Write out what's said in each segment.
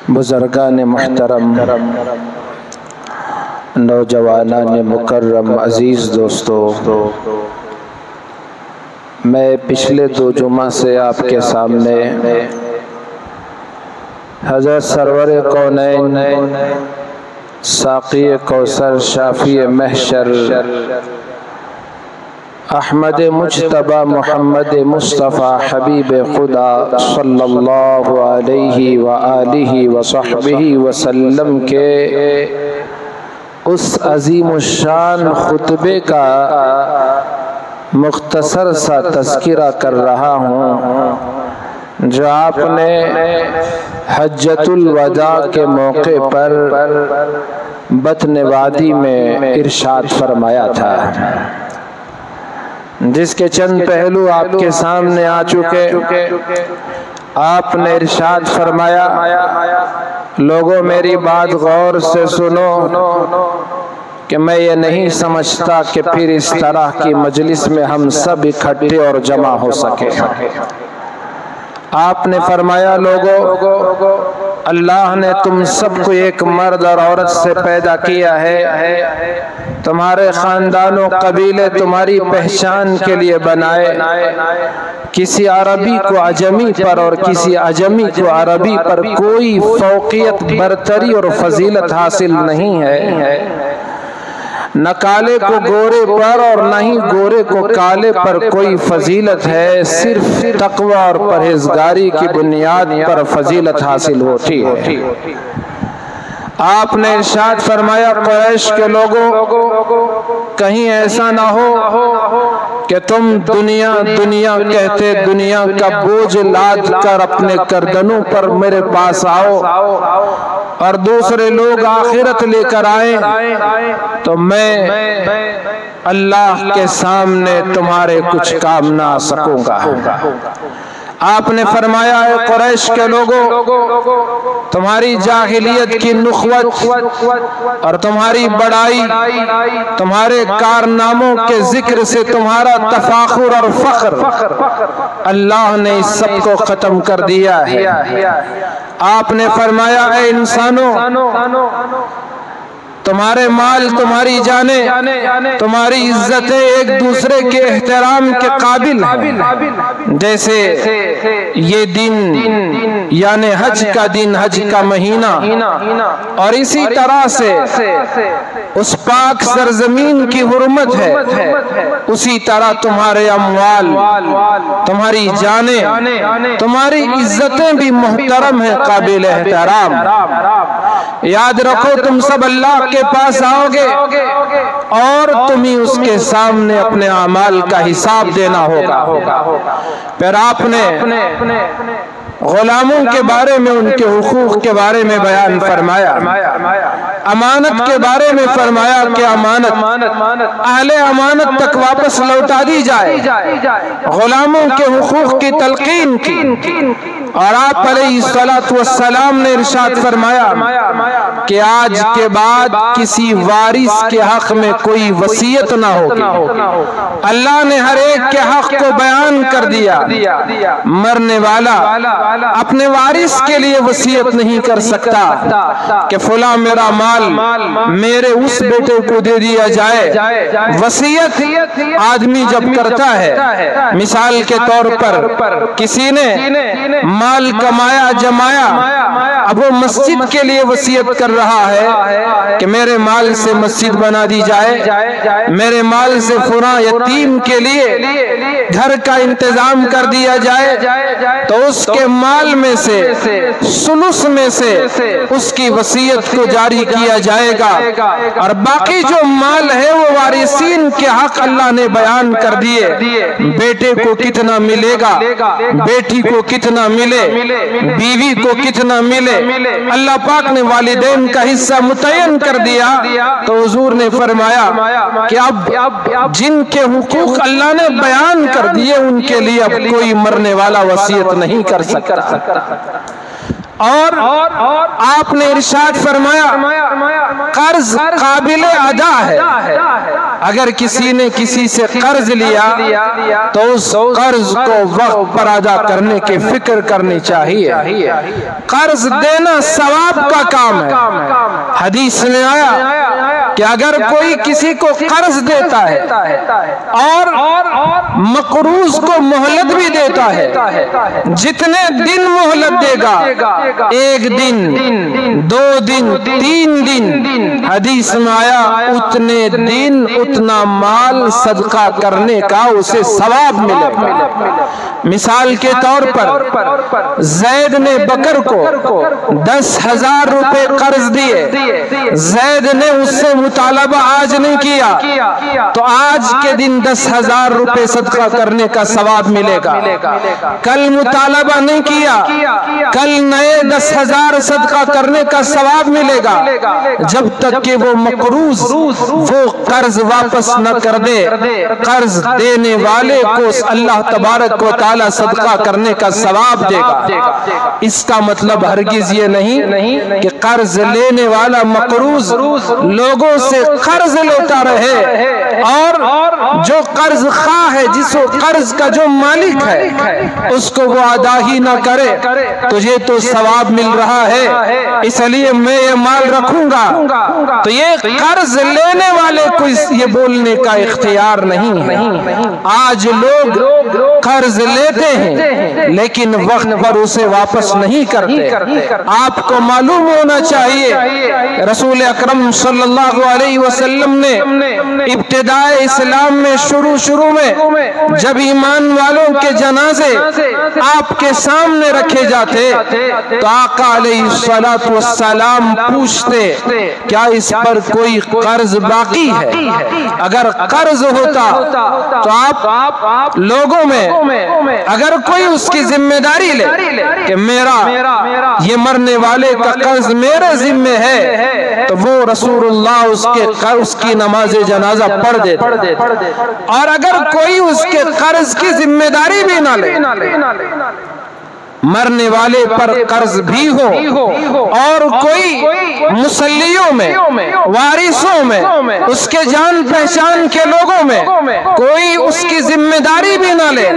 بزرگان محترم، نوجوانان مکرم، عزیز دوستو، میں پچھلے 2 جمعہ سے آپ کے سامنے حضرت سرور کونین، ساقی کوثر، شافی محشر، احمد مجتبی محمد مصطفیٰ حبیب خدا صلی اللہ علیہ وآلہ وصحبہ وسلم کے اس عظیم الشان خطبے کا مختصر سا تذکرہ کر رہا ہوں جو آپ نے حجۃ الوداع کے موقع پر بطن وادی میں ارشاد فرمایا تھا، جس کے چند پہلو آپ کے سامنے آ چکے۔ آپ نے ارشاد فرمایا، لوگوں میری بات غور سے سنو کہ میں یہ نہیں سمجھتا کہ پھر اس طرح کی مجلس میں ہم سب اکٹھے اور جمع ہو سکے۔ آپ نے فرمایا، لوگوں اللہ نے تم سب کو ایک مرد اور عورت سے پیدا کیا ہے، تمہارے خاندان و قبیلے تمہاری پہچان کے لیے بنائے، کسی عربی کو عجمی پر اور کسی عجمی کو عربی پر کوئی فوقیت، برتری اور فضیلت حاصل نہیں ہے، نہ کالے کو گورے پر اور نہ ہی گورے کو کالے پر کوئی فضیلت ہے، صرف تقوی اور پرہیزگاری کی بنیاد پر فضیلت حاصل ہوتی ہے۔ آپ نے ارشاد فرمایا، قریش کے لوگوں کہیں ایسا نہ ہو کہ تم دنیا دنیا کہتے دنیا کا بوجھ لاد کر اپنے گردنوں پر میرے پاس آؤ اور دوسرے لوگ آخرت لے کر آئیں تو میں اللہ کے سامنے تمہارے کچھ کام نہ آ سکوں گا۔ آپ نے فرمایا، اے قریش کے لوگوں، تمہاری جاہلیت کی نخوت اور تمہاری بڑائی، تمہارے کارناموں کے ذکر سے تمہارا تفاخر اور فخر اللہ نے اس سب کو ختم کر دیا ہے۔ آپ نے فرمایا، اے انسانوں، تمہارے مال، تمہاری جانیں، تمہاری عزتیں ایک دوسرے کے احترام کے قابل ہیں، جیسے یہ دن یعنی حج کا دن، حج کا مہینہ، اور اسی طرح سے اس پاک سرزمین کی حرمت ہے، اسی طرح تمہارے اموال، تمہاری جانیں، تمہاری عزتیں بھی محترم ہیں، قابل احترام۔ یاد رکھو، تم سب اللہ کے پاس آؤ گے اور تمہیں اس کے سامنے اپنے اعمال کا حساب دینا ہوگا۔ پھر آپ نے غلاموں کے بارے میں، ان کے حقوق کے بارے میں بیان فرمایا، امانت کے بارے میں فرمایا کہ امانت اہل امانت تک واپس لوٹا دی جائے، غلاموں کے حقوق کی تلقین کی، اور آپ علیہ السلام نے ارشاد فرمایا کہ آج کے بعد کسی وارث کے حق میں کوئی وصیت نہ ہوگی۔ اللہ نے ہر ایک کے حق کو بیان کر دیا۔ مرنے والا اپنے وارث کے لیے وصیت نہیں کر سکتا کہ فلاں میرا مال میرے اس بیٹے کو دے دیا جائے۔ وصیت آدمی جب کرتا ہے، مثال کے طور پر کسی نے مال کمایا، جمایا، اب وہ مسجد کے لیے وصیت کر رہا ہے کہ میرے مال سے مسجد بنا دی جائے، میرے مال سے فلاں یتیم کے لیے گھر کا انتظام کر دیا جائے، تو اس کے مال میں سے سلس میں سے اس کی وصیت کو جاری کیا جائے گا، اور باقی جو مال ہے وہ وارثین کے حق اللہ نے بیان کر دیے۔ بیٹے کو کتنا ملے گا، بیٹی کو کتنا ملے، بیوی کو کتنا ملے، اللہ پاک نے والدین کا حصہ متعین کر دیا۔ تو حضور نے فرمایا کہ اب جن کے حقوق اللہ نے بیان کر دیے ان کے لیے اب کوئی مرنے والا وصیت نہیں کر سکتا۔ اور آپ نے ارشاد فرمایا، قرض قابل ادا ہے، اگر کسی نے کسی سے قرض لیا تو اس قرض کو وقت پر ادا کرنے کی فکر کرنی چاہیے۔ قرض دینا ثواب کا کام ہے۔ حدیث میں آیا کہ اگر کوئی کسی کو قرض دیتا ہے اور مقروض کو مہلت بھی دیتا ہے، جتنے دن مہلت دے گا، 1 دن 2 دن 3 دن، حدیث میں آیا اتنے دن اتنا مال صدقہ کرنے کا اسے ثواب ملے گا۔ مثال کے طور پر زید نے بکر کو 10,000 روپے قرض دیے، زید نے اس سے مطالبہ آج نہیں کیا تو آج کے دن 10,000 روپے صدقہ کرنے کا ثواب ملے گا۔ کل مطالبہ نہیں کیا، کل نئے 10,000 صدقہ کرنے کا ثواب ملے گا، جب تک کہ وہ مقروض وہ قرض واپس نہ کر دے۔ قرض دینے والے کو اللہ تبارک و تعالی صدقہ کرنے کا ثواب دے گا۔ اس کا مطلب ہرگز یہ نہیں کہ قرض لینے والا مقروض لوگوں سے قرض لیتا رہے اور جو قرض خواہ ہے، جس قرض کا جو مالک ہے، اس کو وہ ادا ہی نہ کرے۔ تجھے تو ثواب مل رہا ہے اس لیے میں یہ مال رکھوں گا، تو یہ قرض لینے والے کو یہ بولنے کا اختیار نہیں ہے۔ آج لوگ قرض لیتے ہیں لیکن وقت پر اسے واپس نہیں کرتے۔ آپ کو معلوم ہونا چاہیے رسول اکرم صلی اللہ علیہ وسلم نے ابتدائے اسلام میں شروع میں جب ایمان والوں کے جنازے آپ کے سامنے رکھے جاتے تو آقا علیہ السلام پوچھتے کیا اس پر کوئی قرض باقی ہے؟ اگر قرض ہوتا تو آپ لوگوں میں اگر کوئی اس کی ذمہ داری لے کہ میرا یہ مرنے والے کا قرض میرے ذمہ ہے تو وہ رسول اللہ اس کی نماز جنازہ پڑھ دیتے، اور اگر کوئی اس کے قرض کی ذمہ داری بھی نہ لے، مرنے والے پر قرض بھی ہو اور کوئی مسلیوں میں وارثوں میں اس کے جان پہچان کے لوگوں میں کوئی اس کی ذمہ داری بھی نہ لے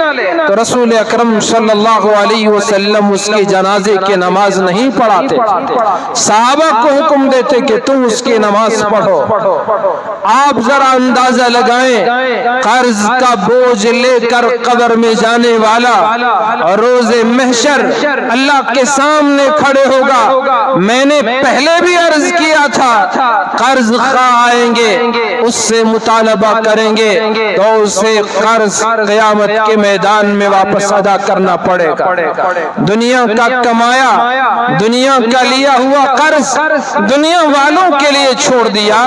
تو رسول اکرم صلی اللہ علیہ وسلم اس کی جنازے کی نماز نہیں پڑھاتے، صحابہ کو حکم دیتے کہ تم اس کی نماز پڑھو۔ آپ ذرا اندازہ لگائیں قرض کا بوجھ لے کر قبر میں جانے والا روز محشر اللہ کے سامنے کھڑے ہوگا۔ میں نے پہلے بھی عرض کیا تھا قرض خواہ آئیں گے، اس سے مطالبہ کریں گے تو اسے قرض قیامت کے میدان میں واپس ادا کرنا پڑے گا۔ دنیا کا کمایا، دنیا کا لیا ہوا قرض دنیا والوں کے لیے چھوڑ دیا،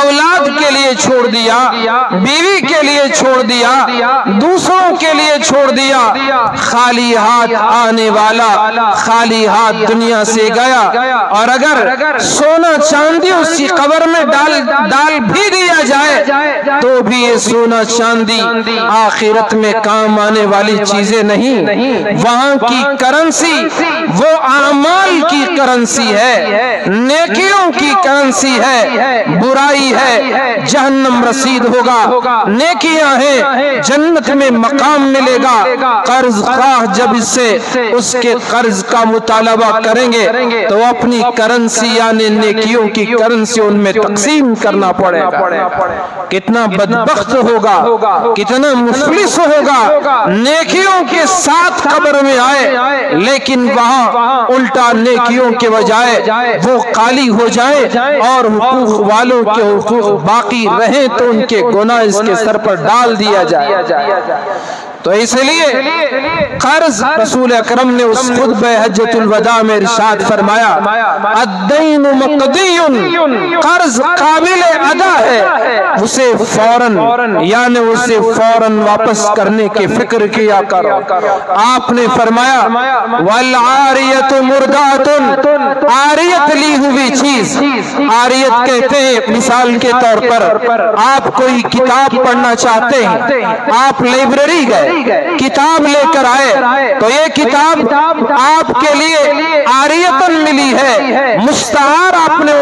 اولاد کے لیے چھوڑ دیا، بیوی کے لیے چھوڑ دیا، دوسروں کے لیے چھوڑ دیا، خالی ہاتھ آنے والا خالی ہاتھ دنیا سے گیا۔ اور اگر سونا چاندی اس کی قبر میں ڈال بھی دیا جائے تو بھی یہ سونا چاندی آخرت میں کام آنے والی چیزیں نہیں۔ وہاں کی کرنسی وہ اعمال کی کرنسی ہے، نیکیوں کی کرنسی ہے، برائی ہے جہنم رسید ہوگا، نیکیاں ہیں جنت میں مقام ملے گا۔ قرض خواہ جب اس سے اس کے قرض کا مطالبہ کریں گے تو اپنی کرنسی یعنی نیکیوں کی کرنسی ان میں تقسیم کرنا پڑے گا۔ کتنا بدبخت ہوگا، کتنا مفلس ہوگا نیکیوں کے ساتھ قبر میں آئے لیکن وہاں الٹا نیکیوں کے بجائے وہ خالی ہو جائے اور حقوق والوں کے حقوق باقی رہیں تو ان کے گناہ اس کے سر پر ڈال دیا جائے۔ تو اس لیے قرض رسول اکرم نے اس خطبہ حجۃ الوداع میں ارشاد فرمایا الدین مقضی، قرض قابل ادا ہے، اسے فوراً یعنی اسے فوراً واپس کرنے کی فکر کیا کرو۔ آپ نے فرمایا والعاریۃ مرداۃ، عاریت لی ہوئی چیز، عاریت کہتے ہیں مثال کے طور پر آپ کوئی کتاب پڑھنا چاہتے ہیں، آپ لائبریری گئے کتاب لے کر آئے تو یہ کتاب آپ کے لیے عاریتاً ملی ہے، مستعار آپ نے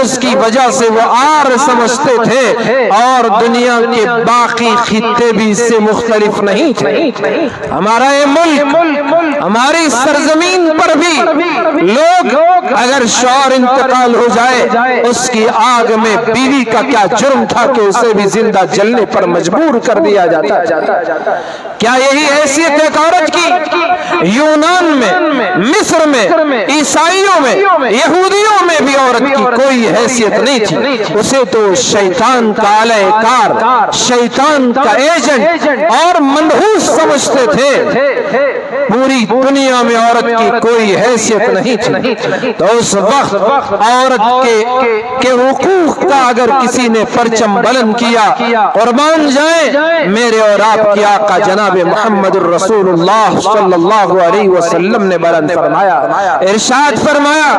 اس کی وجہ سے وہ آر سمجھتے تھے اور دنیا کے باقی خطے بھی اس سے مختلف نہیں تھے۔ ہمارا یہ ملک، ہماری سرزمین پر بھی لوگ اگر شوہر انتقال ہو جائے اس کی آگ میں بیوی کا کیا جرم تھا کہ اسے بھی زندہ جلنے پر مجبور کر دیا جاتا ہے۔ کیا یہی حیثیت ایک عورت کی؟ یونان میں، مصر میں، عیسائیوں میں، یہودیوں میں بھی عورت کی کوئی حیثیت نہیں تھی۔ اسے تو شیطان کا آلہ کار، شیطان کا ایجنٹ اور منحوس سمجھتے تھے۔ پوری دنیا میں عورت کی کوئی حیثیت نہیں تھی۔ تو اس وقت عورت کے حقوق کا اگر کسی نے پرچم بلند کیا، قربان جائیں میرے اور آپ کی آقا جناب محمد الرسول اللہ صلی اللہ علیہ وسلم نے بلند فرمایا، ارشاد فرمایا،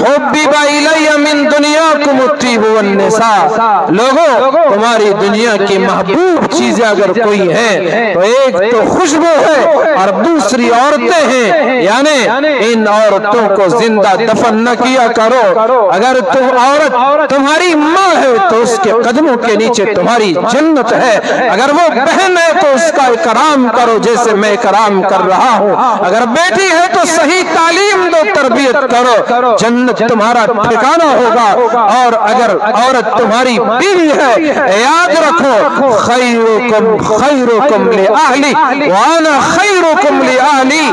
حبب الی من دنیاکم الطیب والنساء، لوگوں تمہاری دنیا کی محبوب چیزیں اگر کوئی ہیں تو ایک تو خوشبو ہے اور دوسری عورتیں ہیں، یعنی ان عورتوں کو زندہ دفن نہ کیا کرو۔ اگر تم عورت تمہاری ماں ہے تو اس کے قدموں کے نیچے تمہاری جنت ہے، اگر وہ بہن ہے تو اس کا اکرام کرو جیسے میں اکرام کر رہا ہوں، اگر بیٹی ہے تو صحیح تعلیم دو، تربیت کرو، جنت تمہارا ٹھکانہ ہوگا۔ اور اگر عورت تمہاری بیوی ہے، یاد رکھو، خیرکم خیرکم لأہلی وانا خیرکم لأہلی،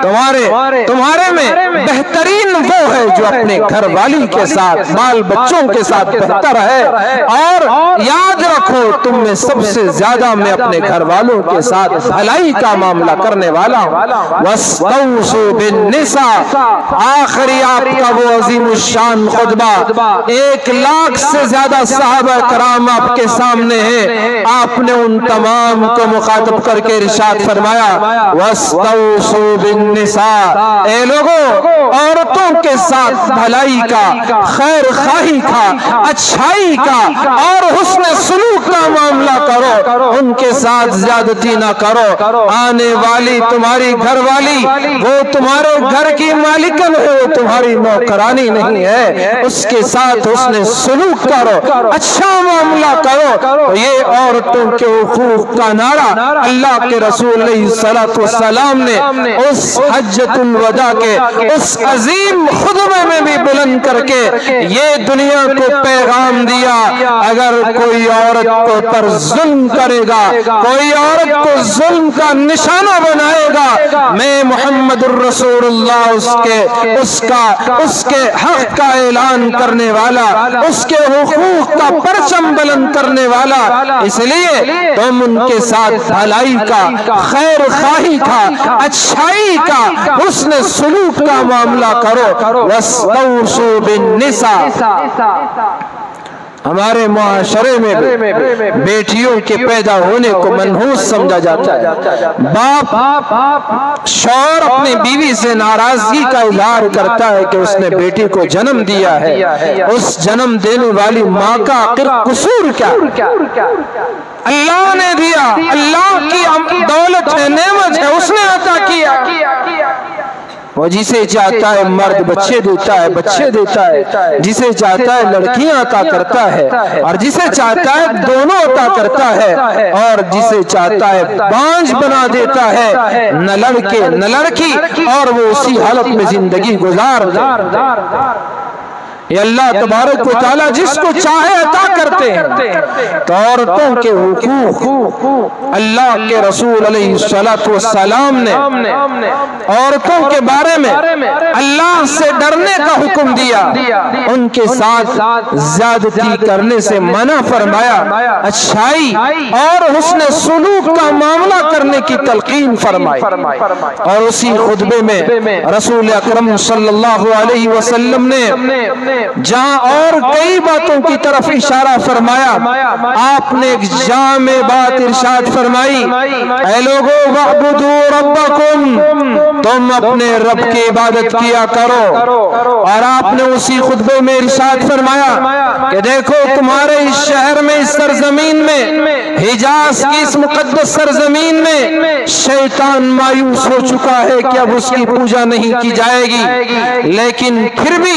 تمہارے میں بہترین وہ ہے جو اپنے گھر والی کے ساتھ، بال بچوں کے ساتھ بہتر ہے، اور یاد رکھو تم میں سب سے زیادہ میں اپنے گھر والوں کے ساتھ بھلائی کا معاملہ کرنے والا ہوں۔ وَاسْتَوْصُوا بِالنِّسَاءِ، آخری آپ کا وہ عظیم الشان خطبہ، 1,00,000 سے زیادہ صحابہ کرام آپ کے سامنے ہیں، آپ نے ان تمام کو مخاطب کر کے ارشاد فرمایا، وَاسْتَوْصُوا بِالنِّسَاءِ، اے لوگوں عورتوں کے ساتھ بھلائی کا، خیر خواہی کا، اچھائی کا اور حسن سلوک کا معاملہ کرو، ان کے ساتھ زیادتی نہ کرو۔ آنے والی تمہاری گھر والی وہ تمہارے گھر کی مالکن ہے، وہ تمہاری نوکرانی نہیں ہے، اس کے ساتھ حسن سلوک کرو، اچھا معاملہ کرو۔ یہ عورتوں کے حقوق کا نعرہ اللہ کے رسول علیہ السلام نے اس حجۃ الوداع کے اس عظیم خطبے میں بھی بلند کر کے یہ دنیا کو پیغام دیا، اگر کوئی عورت کو پر ظلم کرے گا، کوئی عورت کو ظلم کا نشانہ بنائے گا، میں محمد الرسول اللہ اس کے حق کا اعلان کرنے والا، اس کے حقوق کا پرچم بلند کرنے والا، اس لیے تم ان کے ساتھ بھلائی کا، خیر خواہی کا، اچھائی کا، حسن سلوک کا معاملہ کرو۔ وَاسْتَوْصُوا بِالنِّسَاءِ، ہمارے معاشرے میں بھی بیٹیوں کے پیدا ہونے کو منحوس سمجھا جاتا ہے۔ باپ شوہر اپنی بیوی سے ناراضگی کا اظہار کرتا ہے کہ اس نے بیٹی کو جنم دیا ہے، اس جنم دینے والی ماں کا آخر قصور کیا؟ اللہ نے دیا، اللہ کی دولت ہے، نعمت ہے، اس نے عطا کیا۔ وہ جسے چاہتا ہے مرد بچے دیتا ہے، بچے دیتا ہے، جسے چاہتا ہے لڑکیاں عطا کرتا ہے، اور جسے چاہتا ہے دونوں عطا کرتا ہے، اور جسے چاہتا ہے بانجھ بنا دیتا ہے، نہ لڑکے نہ لڑکی، اور وہ اسی حالت میں زندگی گزار دے۔ یہ اللہ تبارک و تعالیٰ جس کو چاہے عطا کرتے ہیں۔ تو عورتوں کے حقوق اللہ کے رسول علیہ السلام نے عورتوں کے بارے میں اللہ سے ڈرنے کا حکم دیا، ان کے ساتھ زیادتی کرنے سے منع فرمایا، اچھائی اور حسن سلوک کا معاملہ کرنے کی تلقین فرمائی۔ اور اسی خطبے میں رسول اکرم صلی اللہ علیہ وسلم نے جہاں اور کئی باتوں کی طرف اشارہ فرمایا، آپ نے ایک جامع بات ارشاد فرمائی، اے لوگو وَعْبُدُوا رَبَّكُمْ، تم اپنے رب کی عبادت کیا کرو۔ اور آپ نے اسی خطبے میں ارشاد فرمایا کہ دیکھو تمہارے اس شہر میں، اس سرزمین میں، حجاز کی اس مقدس سرزمین میں شیطان مایوس ہو چکا ہے کہ اب اس کی پوجا نہیں کی جائے گی، لیکن پھر بھی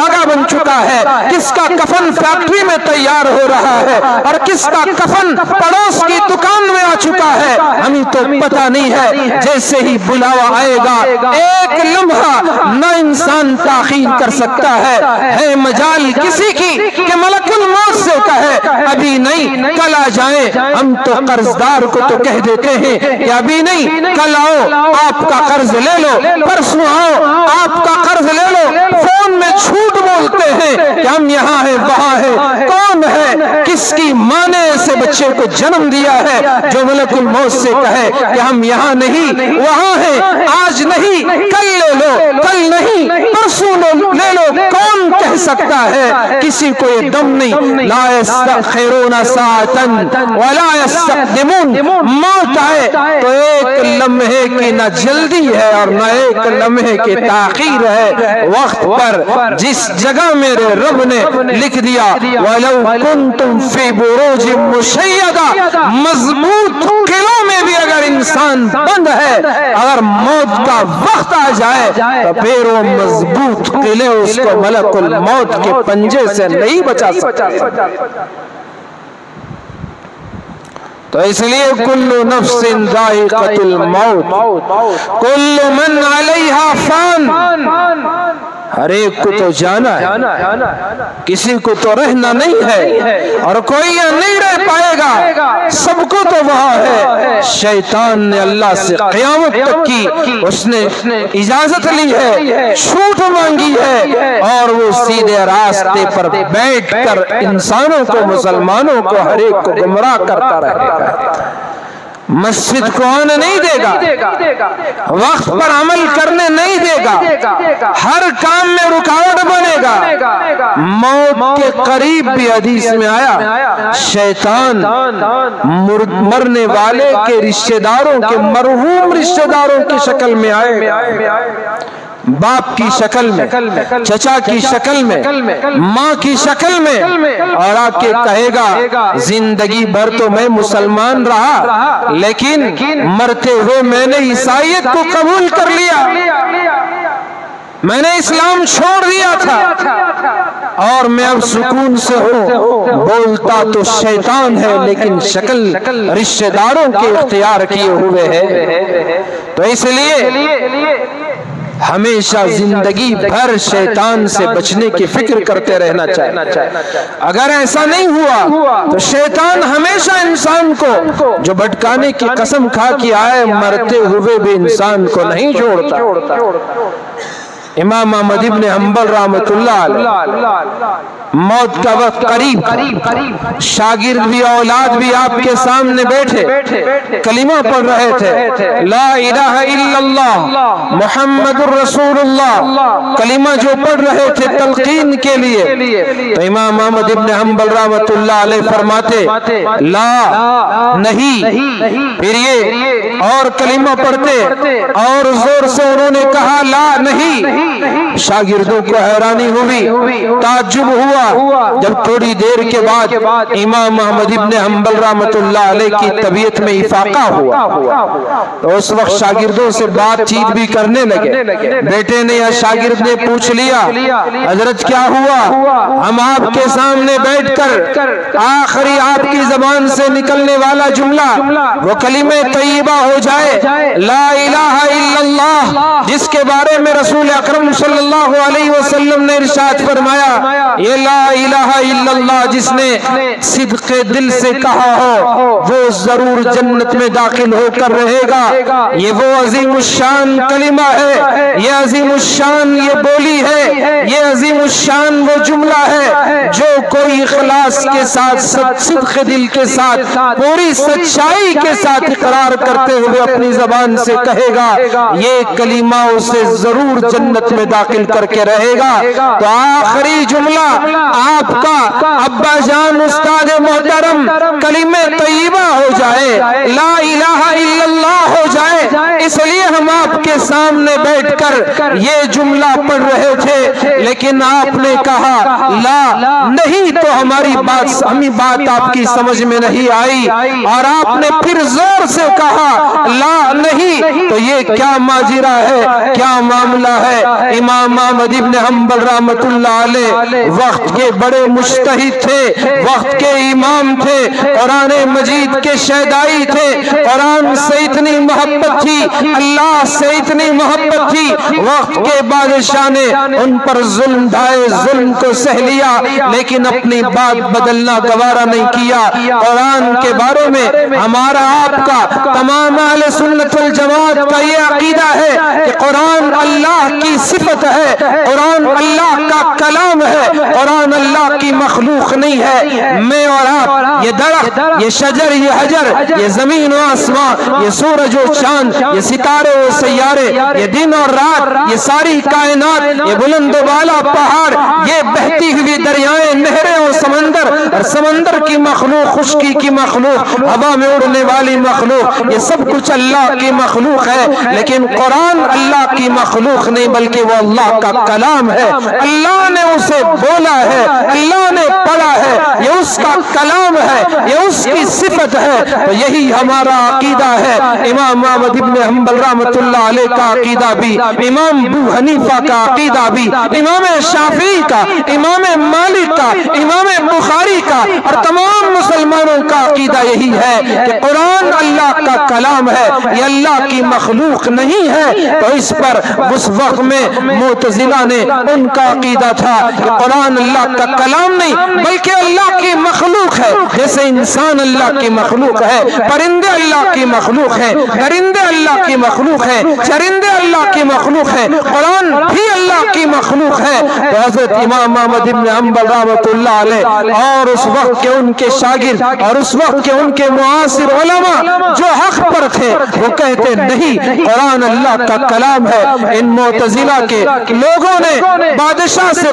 دھاگا بن چکا ہے، کس کا کفن فیکٹری میں تیار ہو رہا ہے اور کس کا کفن پڑوس کی دکان میں آ چکا ہے، ہمیں تو پتہ نہیں ہے۔ جیسے ہی بلاوا آئے گا ایک لمحہ نہ انسان تاخیر کر سکتا ہے مجال کسی کی کہ ملک الموت سے کہے ابھی نہیں کل آ جائیں۔ ہم تو قرضدار کو تو کہہ دیتے ہیں کہ ابھی نہیں کل آؤ آپ کا قرض لے لو، پرسوں آؤ آپ کا قرض لے لو، فون میں جھوٹ بولتے ہیں کہ ہم یہاں ہیں وہاں ہیں۔ کون ہے کس کی ماں نے ایسے بچے کو جنم دیا ہے جو ملک الموت سے کہے کہ ہم یہاں نہیں وہاں ہیں، آج نہیں کل لے لو، کل نہیں پرسوں لے لو؟ کون کہہ سکتا ہے؟ کسی کو یہ دم نہیں۔ لا یستأخرون ساعة ولا یستقدمون۔ موت آئے تو ایک لمحے کی نہ جلدی ہے اور نہ ایک لمحے کی تاخیر ہے۔ وقت پر جس جگہ میرے رب نے لکھ دیا وَلَوْ كُنْتُمْ فِي بُرُوجٍ مُشَيَّدَةٍ، مضبوط قلعوں میں بھی اگر انسان بند ہے، اگر موت کا وقت آ جائے تو پھر وہ مضبوط قلعے اس کو ملک الموت کے پنجے سے نہیں بچا سکتے۔ تو اس لیے کل نفس ذائقۃ الموت، کل من علیہا فان، ہر ایک کو تو جانا ہے، کسی کو تو رہنا نہیں ہے اور کوئی یہ نہیں رہ پائے گا، سب کو تو وہاں ہے۔ شیطان نے اللہ سے قیامت تک کی اس نے اجازت لی ہے، چھوٹ مانگی ہے اور وہ سیدھے راستے پر بیٹھ کر انسانوں کو، مسلمانوں کو، ہر ایک کو گمراہ کرتا رہے گا۔ مسجد کو آنے نہیں دے گا، وقت پر عمل کرنے نہیں دے گا، ہر کام میں رکاوٹ بنے گا۔ موت کے قریب بھی حدیث میں آیا شیطان مرنے والے کے رشتہ داروں کے، مرحوم رشتہ داروں کی شکل میں آئے گا، باپ کی شکل میں، چچا کی شکل میں، ماں کی شکل میں، اور آ کے کہے گا زندگی بھر تو میں مسلمان رہا لیکن مرتے ہوئے میں نے عیسائیت کو قبول کر لیا، میں نے اسلام چھوڑ دیا تھا اور میں اب سکون سے ہوں۔ بولتا تو شیطان ہے لیکن شکل رشتہ داروں کے اختیار کیے ہوئے ہے۔ تو اس لیے ہمیشہ زندگی بھر شیطان سے بچنے کی فکر کرتے رہنا چاہیے۔ اگر ایسا نہیں ہوا تو شیطان ہمیشہ انسان کو جو بھٹکانے کی قسم کھا کے آئے، مرتے ہوئے بھی انسان کو نہیں چھوڑتا۔ امام احمد ابن حنبل رحمۃ اللہ علیہ، موت کا وقت قریب، شاگرد بھی اولاد بھی آپ کے سامنے بیٹھے کلمہ پڑھ رہے تھے، لا الہ الا اللہ محمد الرسول اللہ، کلمہ جو پڑھ رہے تھے تلقین کے لیے، تو امام احمد ابن حنبل رحمۃ اللہ علیہ فرماتے لا نہیں، پھر یہ اور کلمہ پڑھتے اور زور سے انہوں نے کہا لا نہیں۔ شاگردوں کو حیرانی ہوئی، تعجب ہوا، جب تھوڑی دیر کے بعد امام احمد ابن حنبل رحمۃ اللہ علیہ کی طبیعت میں افاقہ ہوا تو اس وقت شاگردوں سے بات چیت بھی کرنے لگے۔ بیٹے نے یا شاگرد نے پوچھ لیا حضرت کیا ہوا؟ ہم آپ کے سامنے بیٹھ کر آخری آپ کی زبان سے نکلنے والا جملہ وہ کلمہ طیبہ ہو جائے، لا الہ الا اللہ، جس کے بارے میں رسول اکرم صلی اللہ علیہ وسلم نے ارشاد فرمایا یہ لا الہ الا اللہ جس نے صدق دل سے کہا ہو وہ ضرور جنت میں داخل ہو کر رہے گا۔ یہ وہ عظیم الشان کلمہ ہے، یہ عظیم الشان یہ بولی ہے، یہ عظیم الشان وہ جملہ ہے جو کوئی اخلاص کے ساتھ، صدق دل کے ساتھ، پوری سچائی کے ساتھ اقرار کرتے ہوئے اپنی زبان سے کہے گا، یہ کلمہ اسے ضرور جنت میں داخل کر کے رہے گا۔ تو آخری جملہ آپ کا ابا جان استاد محترم کلمہ طیبہ ہو جائے، لا الہ الا اللہ ہو جائے، اس لیے ہم آپ کے سامنے بیٹھ کر یہ جملہ پڑھ رہے تھے، لیکن لیکن آپ نے کہا لا نہیں، تو ہماری بات آپ کی سمجھ میں نہیں آئی، اور آپ نے پھر زور سے کہا لا نہیں، تو یہ کیا ماجرا ہے، کیا معاملہ ہے؟ امام احمد ابن حنبل رحمت اللہ علیہ وقت کے بڑے مجتہد تھے، وقت کے امام تھے، قرآن مجید کے شہدائی تھے، قرآن سے اتنی محبت تھی، اللہ سے اتنی محبت تھی، وقت کے بادشاہ نے ان پر ظلم ڈھائے، ظلم کو سہ لیا، لیکن اپنی بات بدلنا گوارا نہیں کیا۔ قرآن کے بارے میں ہمارا آپ کا تمام اہل سنت والجماعت کا یہ عقیدہ ہے کہ قرآن اللہ کی صفت ہے، قرآن اللہ کا کلام ہے، قرآن اللہ کی مخلوق نہیں ہے۔ میں اور آپ، یہ درخت، یہ شجر، یہ حجر، یہ زمین و آسمان، یہ سورج و چاند، یہ ستارے و سیارے، یہ دن اور رات، یہ ساری کائنات، یہ بلند و بالا پہاڑ، یہ بہتی ہوئی دریائیں، نہریں اور سمندر کی مخلوق، خشکی کی مخلوق، ہوا میں اڑنے والی مخلوق، یہ سب کچھ اللہ کی مخلوق ہے، لیکن قرآن اللہ کی مخلوق نہیں بلکہ وہ اللہ کا کلام ہے۔ اللہ نے اسے بولا ہے، اللہ نے پڑھا ہے، یہ اس کا کلام ہے، یہ اس کی صفت ہے۔ تو یہی ہمارا عقیدہ ہے۔ امام احمد ابن حنبل رحمت اللہ علیہ کا عقیدہ بھی، امام ابو حنیفہ کا عقیدہ بھی، امام شافعی کا، امام مالک کا، امام بخاری کا، اور تمام مسلمانوں کا عقیدہ یہی ہے کہ قرآن اللہ کا کلام ہے، یہ اللہ کی مخلوق نہیں ہے۔ تو اس پر اس وقت میں معتزلہ نے ان کا عقیدہ تھا کہ قرآن اللہ کا کلام نہیں بلکہ اللہ کی مخلوق ہے، جیسے انسان اللہ کی مخلوق ہے، پرندے اللہ کی مخلوق ہے، درندے اللہ کی مخلوق ہے، چرندے اللہ کی مخلوق ہے، قرآن بھی اللہ کی مخلوق ہے۔ تو حضرت امام احمد ابن حنبل رحمت اللہ علیہ اور اس وقت کے ان کے شاگرد اور اس وقت کے ان کے معاصر علماء جو حق پر تھے، وہ کہتے نہیں قرآن اللہ کا کلام ہے۔ ان معتزلہ کے لوگوں نے بادشاہ سے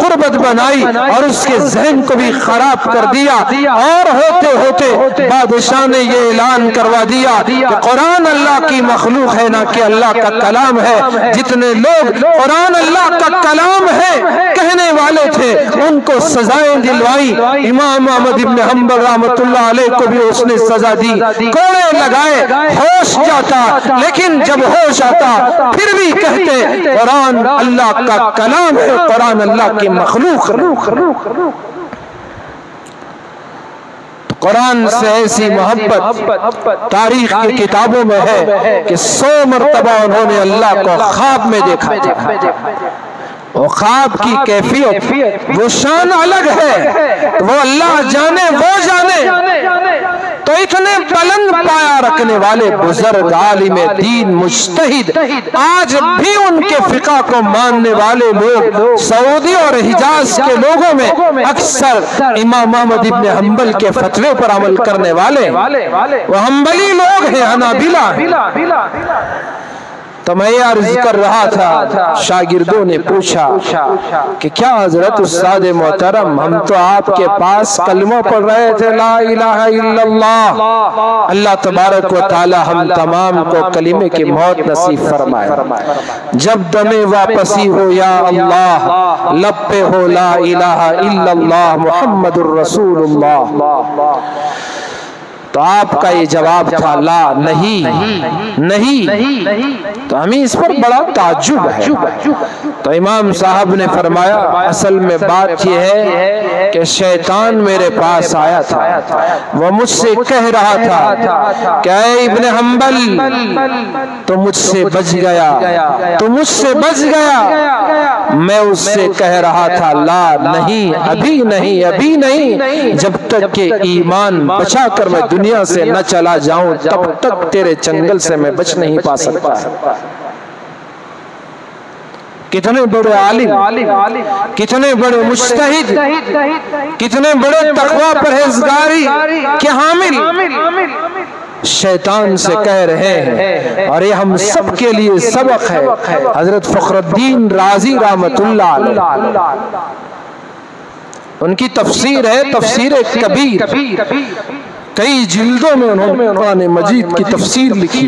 قربت بنائی اور اس کے ذہن کو بھی خراب کر دیا، اور ہوتے ہوتے بادشاہ نے یہ اعلان کروا دیا کہ قرآن اللہ کی مخلوق ہے نہ کہ اللہ کا کلام ہے۔ جتنے لوگ قرآن اللہ کا کلام ہے کہنے والے تھے ان کو سزائیں دلوائی۔ امام احمد ابن حنبل رحمت اللہ علیہ کو بھی اس نے سزا دی، کوڑے لگائے، ہوش جاتا، لیکن جب ہوش آتا پھر بھی کہتے قرآن اللہ کا کلام ہے، قرآن اللہ کی مخلوق ہے۔ قرآن سے ایسی محبت تاریخ کی کتابوں میں ہے کہ 100 مرتبہ انہوں نے اللہ کو خواب میں دیکھا تھا۔ وہ خواب کی کیفیت، وہ شان الگ ہے، وہ اللہ جانے، وہ جانے۔ تو اتنے بلند پایا رکھنے والے بزرگ، عالم دین، مجتہد، آج بھی ان کے فقہ کو ماننے والے لوگ سعودی اور حجاز کے لوگوں میں اکثر امام احمد ابن حنبل کے فتوے پر عمل کرنے والے وہ حنبلی لوگ ہیں، حنابلہ۔ تو میں یہ عرض کر رہا تھا، شاگردوں نے پوچھا کہ کیا حضرت استاد محترم ہم تو آپ کے پاس کلمہ پڑھ رہے تھے لا الہ الا اللہ، اللہ تبارک و تعالی ہم تمام کو کلمے کی موت نصیب فرمائے، جب دم واپسی ہو یا اللہ، لب پہ ہو لا الہ الا اللہ محمد الرسول اللہ۔ تو آپ کا یہ جواب تھا لا، نہیں۔ تو ہمیں اس پر بڑا تعجب ہے۔ تو امام صاحب نے فرمایا اصل میں بات یہ ہے کہ شیطان میرے پاس آیا تھا، وہ مجھ سے کہہ رہا تھا کہ اے ابن حنبل تو مجھ سے بچ گیا، میں اس سے کہہ رہا تھا لا نہیں، ابھی نہیں، جب تک کہ ایمان بچا کر میں دنیا سے نہ چلا جاؤں تب تک تیرے چنگل سے میں بچ نہیں پا سکتا۔ کتنے بڑے عالم، کتنے بڑے مجتہد، کتنے بڑے تقوی پرہیزگاری کے حامل شیطان سے کہہ رہے ہیں، اور یہ ہم سب کے لیے سبق ہے۔ حضرت فخر الدین رازی رحمت اللہ علیہ، ان کی تفسیر ہے تفسیر کبیر، کئی جلدوں میں انہوں نے قرآن مجید کی تفسیر لکھی۔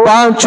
5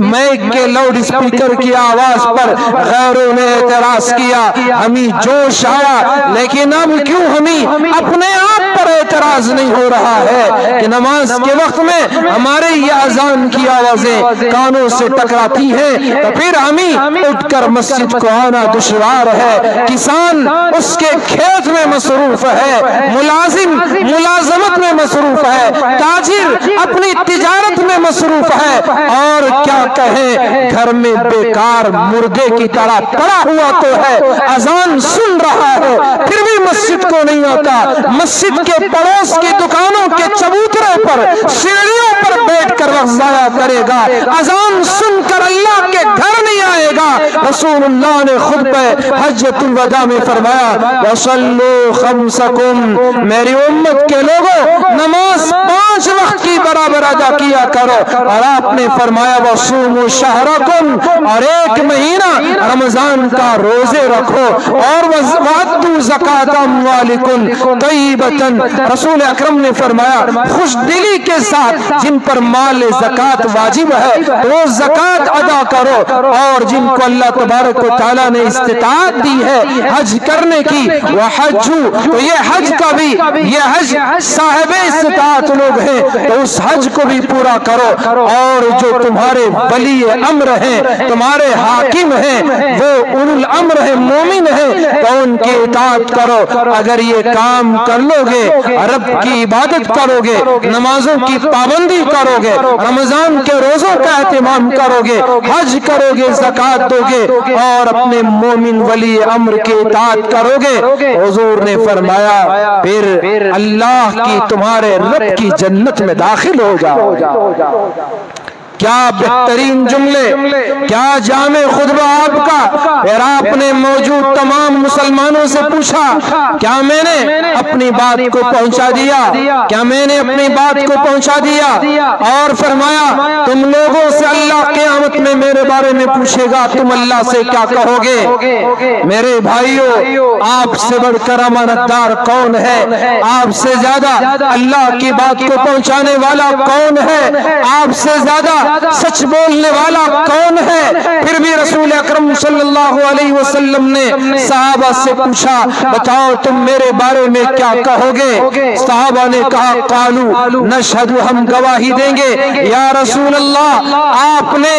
مائک کے لاؤڈ اسپیکر کی آواز پر غیروں نے اعتراض کیا، ہمیں جوش آیا، لیکن اب کیوں ہمیں اپنے آپ پر اعتراض نہیں ہو رہا ہے کہ نماز کے وقت میں ہمارے یہ اذان کی آوازیں کانوں سے ٹکراتی ہیں، تو پھر ہمیں اٹھ کر مسجد کو آنا دشوار ہے، کسان اس کے کھیت میں مصروف ہے، ملازم ملازمت میں مصروف ہے، تاجر اپنی تجارت میں مصروف ہے، اور کیا کہیں گھر میں بیکار مردے کی طرح پڑا ہوا تو ہے، اذان سن رہا ہے پھر بھی مسجد کو نہیں آتا، مسجد کے پڑوس کی دکانوں کے چبوترے پر سیڑھیوں پر بیٹھ کر وقت ضائع کرے گا، اذان سن کر اللہ کے گھر نہیں آئے گا۔ رسول اللہ نے خطبہ حجۃ الوداع میں فرمایا وَصَلُّوا خَمْسَكُمْ، میری امت کے لوگوں نماز 5 وقت کی برابر ادا کیا کرو، اور آپ نے فرمایا وَصُومُوا شَهْرَكُمْ، اور 1 مہینہ رمضان کا روزے رکھو، اور وَأَدُّوا زَكَاةَ أَمْوَالِكُمْ طَيِّبَةً، رسول اکرم نے فرمایا خوش دلی کے ساتھ جن پر مال زکات واجب ہے وہ زکات ادا کرو، اور جن کو اللہ تبارک و تعالیٰ نے استطاعت دی ہے حج کرنے کی وحجوا، تو یہ حج کا بھی، یہ حج صاحب استطاعت لوگ ہیں تو اس حج کو بھی پورا کرو، اور جو تمہارے ولی امر ہیں، تمہارے حاکم ہیں، وہ اولو الامر ہیں، مومن ہیں، تو ان کی اطاعت کرو۔ اگر یہ کام کر لو گے، رب کی عبادت کرو گے، نمازوں کی پابندی کرو گے، رمضان کے روزوں کا اہتمام کرو گے، حج کرو گے، زکات دو گے، اور اپنے مومن ولی امر کی اطاعت کرو گے، حضور نے فرمایا پھر اللہ کی تمہارے رب کی جنت میں داخل ہو جاؤ۔ کیا بہترین جملے، کیا جامع خطبہ آپ کا۔ پھر آپ نے موجود تمام مسلمانوں سے پوچھا کیا میں نے اپنی بات کو پہنچا دیا، کیا میں نے اپنی بات کو پہنچا دیا، اور فرمایا تم لوگوں سے اللہ قیامت میں میرے بارے میں پوچھے گا، تم اللہ سے کیا کہو گے۔ میرے بھائیوں، آپ سے بڑھ کر امانت دار کون ہے؟ آپ سے زیادہ اللہ کی بات کو پہنچانے والا کون ہے؟ آپ سے زیادہ سچ بولنے والا کون ہے؟ پھر بھی رسول اکرم صلی اللہ علیہ وسلم نے صحابہ سے پوچھا بتاؤ تم میرے بارے میں کیا کہو گے؟ صحابہ نے کہا قالو نشہد، ہم گواہی دیں گے یا رسول اللہ آپ نے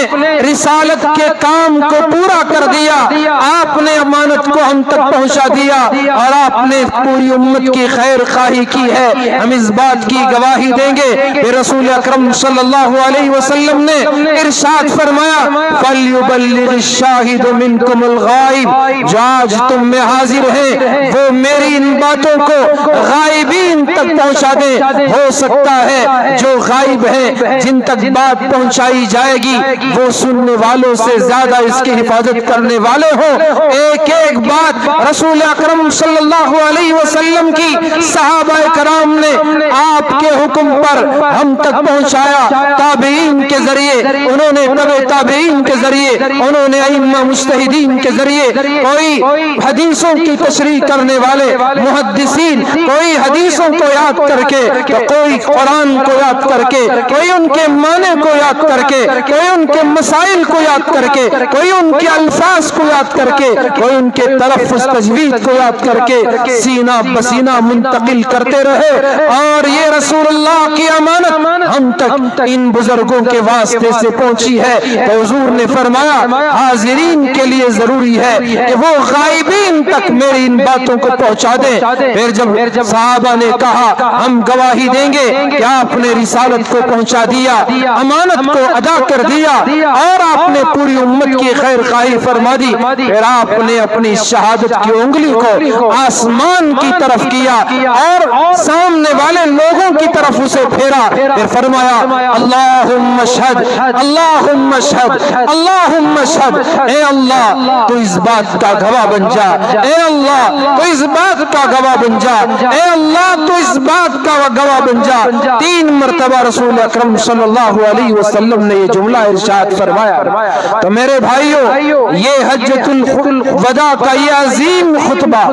رسالت کے کام کو پورا کر دیا، آپ نے امانت کو ہم تک پہنچا دیا، اور آپ نے پوری امت کی خیر خواہی کی ہے، ہم اس بات کی گواہی دیں گے۔ پھر رسول اکرم صلی اللہ علیہ وسلم نے ارشاد فرمایا فَلْيُبَلِّغِ الشَّاهِدُ مِنْكُمُ الْغَائِبِ، جو آج تم میں حاضر ہیں وہ میری ان باتوں کو غائبین تک پہنچا دیں۔ ہو سکتا ہے جو غائب ہیں جن تک بات پہنچائی جائے گی وہ سننے والوں سے زیادہ اس کی حفاظت کرنے والے ہوں۔ ایک ایک بات رسول اکرم صلی اللہ علیہ وسلم کی صحابہ کرام نے آپ کے حکم پر ہم تک پہنچایا، تابعین کے ذریعے انہوں نے، تبع تابعین کے ذریعے انہوں نے، ائمہ مجتہدین کے ذریعے، کوئی حدیثوں کی تشریح کرنے والے محدثین، کوئی حدیثوں کو یاد کر کے، کوئی قرآن کو یاد کر کے، کوئی ان کے معنی کو یاد کر کے، کوئی ان کے مسائل کو یاد کر کے، کوئی ان کے الفاظ کو یاد کر کے، کوئی ان کے تلفظ تجوید کو یاد کر کے سینہ بسینہ منتقل کرتے رہے، اور یہ رسول اللہ کی امانت ہم تک ان بزرگوں کے واسطے سے پہنچی ہے۔ تو حضور نے فرمایا حاضرین کے لیے ضروری ہے کہ وہ غائبین تک میری ان باتوں کو پہنچا دیں۔ پھر جب صحابہ نے کہا ہم گواہی دیں گے کہ آپ نے رسالت کو پہنچا دیا، امانت کو ادا کر دیا، اور آپ نے پوری امت کی خیر خواہی فرما دی، پھر آپ نے اپنی شہادت کی انگلی کو آسمان کی طرف کیا اور سامنے والے لوگوں کی طرف اسے پھیرا، پھر فرمایا اللہم اشہد، اللہم اشہد، اللہم اشہد، اے اللہ تو اس بات کا گواہ بن جا، اے اللہ تو اس بات کا گواہ بن جا، اے اللہ تو اس بات کا گواہ بن جا۔ 3 مرتبہ رسول اکرم صلی اللہ علیہ وسلم نے یہ جملہ ارشاد فرمایا۔ تو میرے بھائیوں، یہ حجۃ الوداع کا یہ عظیم خطبہ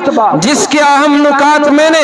جس کے اہم نکات میں نے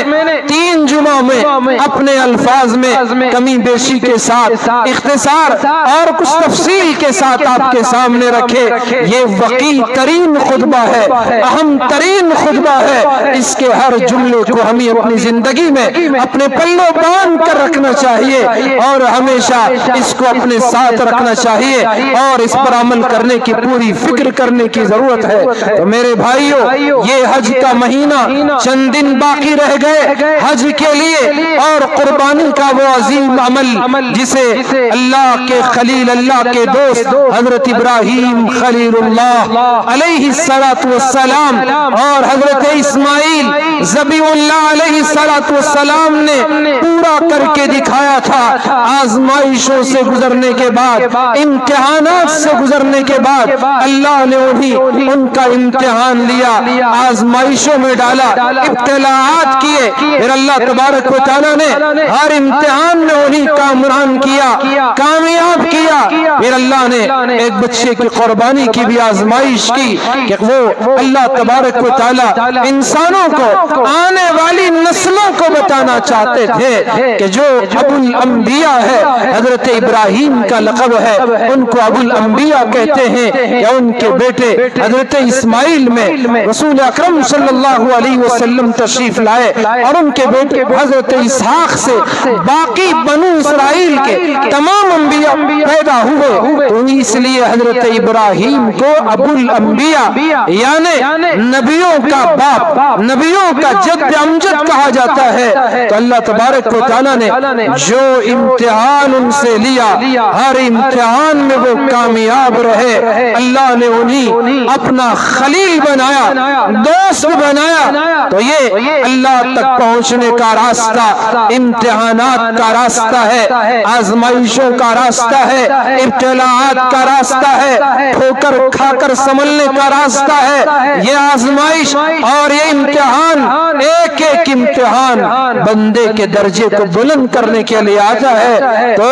3 جمعوں میں اپنے الفاظ میں کمی بیشی کے ساتھ اختصار اور کچھ تفصیل کے ساتھ آپ کے سامنے رکھے، یہ وقیع ترین خطبہ ہے، اہم ترین خطبہ ہے۔ اس کے ہر جملے کو ہمیں اپنی زندگی میں اپنے پلوں باندھ کر رکھنا چاہیے اور ہمیشہ اس کو اپنے ساتھ رکھنا چاہیے اور اس پر عمل کرنے کی پوری فکر کرنے کی ضرورت ہے۔ تو میرے بھائیوں، یہ حج کا مہینہ چند دن باقی رہ گئے حج کے لیے، اور قربانی کا وہ عظیم عمل جسے اللہ کے خلیل، اللہ کے دوست حضرت ابراہیم خلیل اللہ علیہ السلام اور حضرت اسماعیل ذبیح اللہ علیہ السلام نے پورا کر کے دکھایا تھا۔ آزمائشوں سے گزرنے کے بعد، امتحانات سے گزرنے کے بعد اللہ نے ان کا امتحان لیا، آزمائشوں میں ڈالا، ابتلاعات کیے، پھر اللہ تبارک و تعالیٰ نے ہر امتحان میں انہیں کامران کیا، کامیاب کیا۔ پھر اللہ نے ایک بچے کی قربانی کی بھی آزمائش کی کہ وہ اللہ تبارک و تعالیٰ انسانوں کو، آنے والی نسلوں کو بتانا چاہتے تھے کہ جو ابو الانبیاء ہے، حضرت ابراہیم کا لقب ہے، ان کو ابو الانبیاء کہتے ہیں، یا ان کے بیٹے حضرت اسماعیل میں رسول اکرم صلی اللہ علیہ وسلم تشریف لائے، اور ان کے بیٹے حضرت اسحاق سے باقی بنو اسرائیل کے تمام انبیاء پیدا ہوئے۔ تو اس لیے حضرت ابراہیم کو ابو الانبیاء یعنی نبیوں کا باپ، نبیوں کا جد امجد کہا جاتا ہے۔ تو اللہ تبارک و تعالیٰ نے جو امتحان ان سے لیا، ہر امتحان میں وہ کامیاب رہے، اللہ نے انہیں اپنا خلیل بنایا، دوست بنایا۔ تو یہ اللہ تک پہنچنے کا راستہ امتحانات کا راستہ ہے، آزمائشوں کا راستہ ہے، ابتلاعات کا راستہ ہے، ٹھوکر کھا کر سنبھلنے کا راستہ ہے۔ یہ آزمائش اور یہ امتحان، ایک ایک امتحان بندے کے درجے کو بلند کرنے کے لیے آتا ہے۔ تو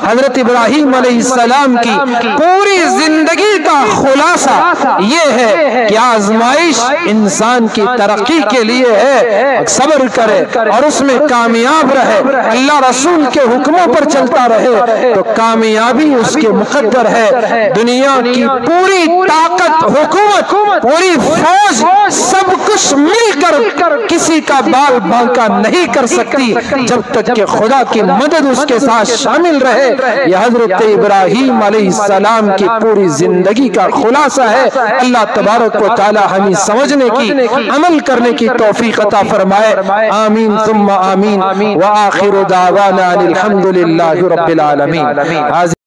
حضرت ابراہیم علیہ السلام کی پوری زندگی کا خلاصہ یہ ہے کہ آزمائش انسان کی ترقی کے لیے ہے، صبر کرے اور اس میں کامیاب رہے، اللہ رسول کے حکموں پر چلتا رہے تو کامیابی اس کے مقدر ہے۔ دنیا کی پوری طاقت، حکومت، پوری فوج، سب کچھ مل کر کسی کا بال بانکا نہیں کر سکتی جب تک کہ خدا کی مدد اس کے ساتھ شامل رہے۔ یہ حضرت ابراہیم علیہ السلام کی پوری زندگی کا خلاصہ ہے۔ اللہ تبارک و تعالی ہمیں سمجھنے کی، عمل کرنے کی توفیق عطا فرمائے۔ آمین ثم آمین، وآخر دعوانا الحمدللہ رب العالمین۔